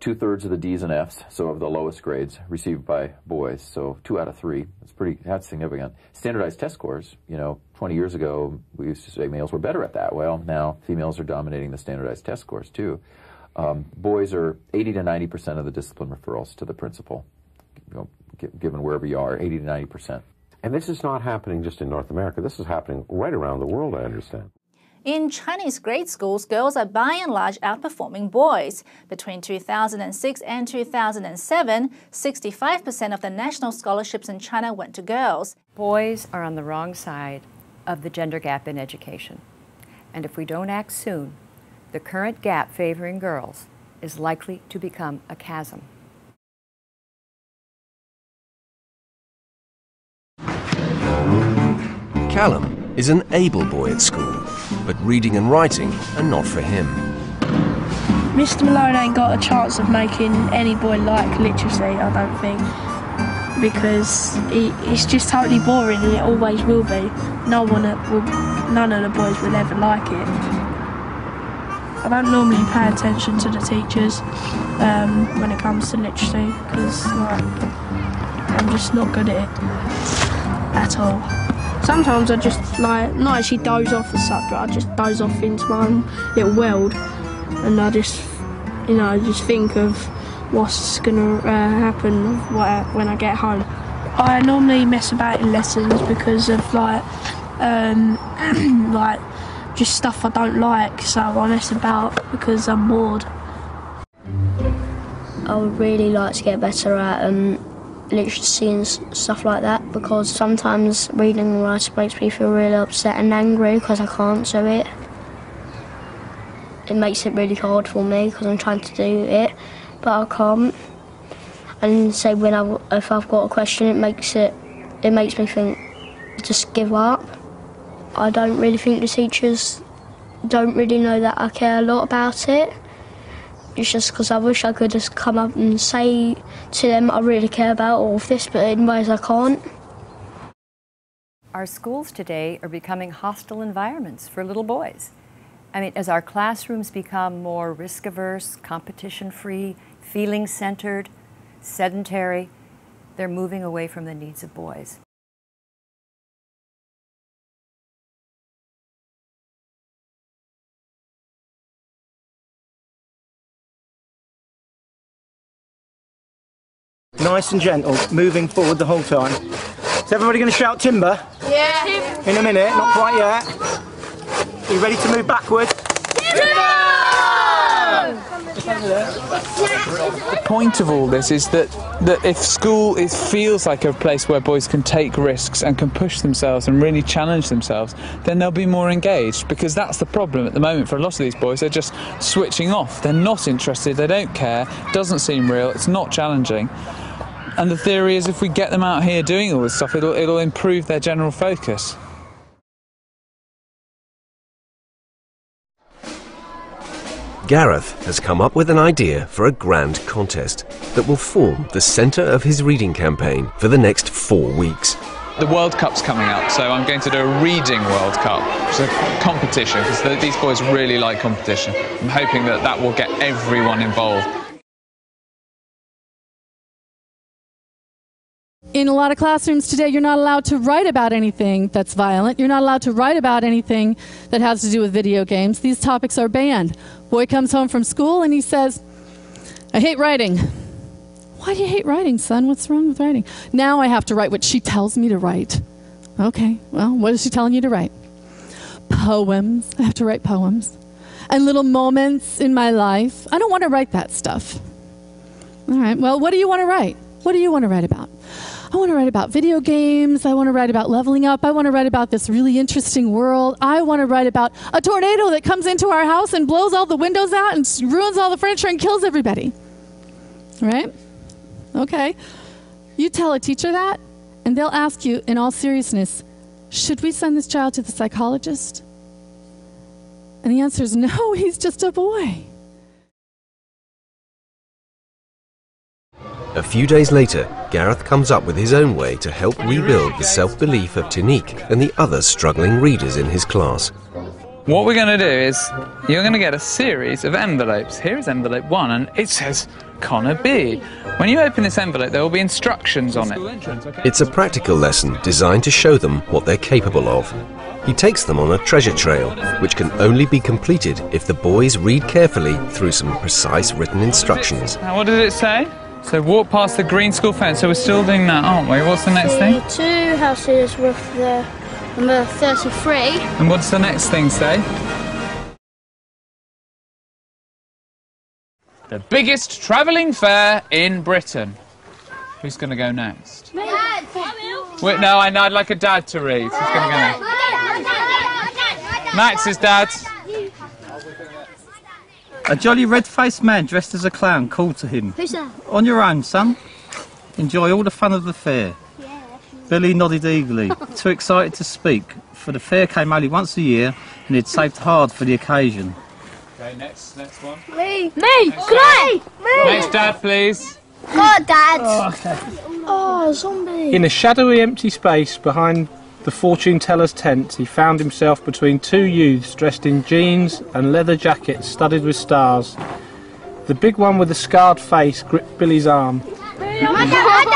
2/3 of the D's and F's, so of the lowest grades, received by boys. So 2 out of 3. That's significant. Standardized test scores, 20 years ago, we used to say males were better at that. Well, now females are dominating the standardized test scores, too. Boys are 80 to 90% of the discipline referrals to the principal, given wherever you are, 80 to 90%. And this is not happening just in North America. This is happening right around the world, I understand. In Chinese grade schools, girls are by and large outperforming boys. Between 2006 and 2007, 65% of the national scholarships in China went to girls. Boys are on the wrong side of the gender gap in education. And if we don't act soon, the current gap favoring girls is likely to become a chasm. Callum is an able boy at school, but reading and writing are not for him. Mr. Malone ain't got a chance of making any boy like literacy, I don't think, because it's just totally boring and it always will be. None of the boys will ever like it. I don't normally pay attention to the teachers when it comes to literacy, because I'm just not good at it at all. Sometimes I just not actually doze off as such, but I just doze off into my own little world, and I just think of what's gonna happen when I get home. I normally mess about in lessons because of just stuff I don't like, so I mess about because I'm bored. I would really like to get better at literacy and stuff like that, because sometimes reading and writing makes me feel really upset and angry because I can't do it. It makes it really hard for me because I'm trying to do it, but I can't. And so if I've got a question, it makes me think, just give up. I don't really think the teachers don't really know that I care a lot about it. It's just because I wish I could just come up and say to them I really care about all of this, but in ways I can't. Our schools today are becoming hostile environments for little boys. I mean, as our classrooms become more risk-averse, competition-free, feeling-centered, sedentary, they're moving away from the needs of boys. Nice and gentle, moving forward the whole time. Is everybody going to shout timber? Yeah. In a minute, not quite yet. Are you ready to move backward? The point of all this is that if school feels like a place where boys can take risks and can push themselves and really challenge themselves, then they'll be more engaged, because that's the problem at the moment for a lot of these boys. They're just switching off. They're not interested, they don't care, it doesn't seem real, it's not challenging. And the theory is if we get them out here doing all this stuff, it'll improve their general focus. Gareth has come up with an idea for a grand contest that will form the centre of his reading campaign for the next 4 weeks. The World Cup's coming up, so I'm going to do a reading World Cup. It's a competition, because these boys really like competition. I'm hoping that will get everyone involved. In a lot of classrooms today, you're not allowed to write about anything that's violent. You're not allowed to write about anything that has to do with video games. These topics are banned. Boy comes home from school and he says, I hate writing. Why do you hate writing, son? What's wrong with writing? Now I have to write what she tells me to write. Okay, well, what is she telling you to write? Poems. I have to write poems. And little moments in my life. I don't want to write that stuff. All right, well, what do you want to write? What do you want to write about? I want to write about video games. I want to write about leveling up. I want to write about this really interesting world. I want to write about a tornado that comes into our house and blows all the windows out and ruins all the furniture and kills everybody. Right? Okay. You tell a teacher that, and they'll ask you in all seriousness, should we send this child to the psychologist? And the answer is no, he's just a boy. A few days later, Gareth comes up with his own way to help rebuild the self-belief of Tanique and the other struggling readers in his class. What we're going to do is, you're going to get a series of envelopes. Here is envelope 1, and it says, Connor B. When you open this envelope, there will be instructions on it. It's a practical lesson designed to show them what they're capable of. He takes them on a treasure trail, which can only be completed if the boys read carefully through some precise written instructions. Now, what does it say? So walk past the green school fence. So we're still doing that, aren't we? What's the next thing? 2 houses with the number 33. And what's the next thing say? The biggest travelling fair in Britain. Who's going to go next? Dad. Wait, no, I'd like a dad to read. Who's going to go next? Max is dad. A jolly red-faced man dressed as a clown called to him. Who's that? On your own, son. Enjoy all the fun of the fair. Yeah. Billy nodded eagerly, too excited to speak, for the fair came only once a year and he'd saved hard for the occasion. Okay, next one. Me. Come on. Me. Next dad, please. Go on, Dad. Oh, okay. Oh, zombie. In a shadowy empty space behind the fortune teller's tent, he found himself between 2 youths dressed in jeans and leather jackets studded with stars. The big one with the scarred face gripped Billy's arm. Dad.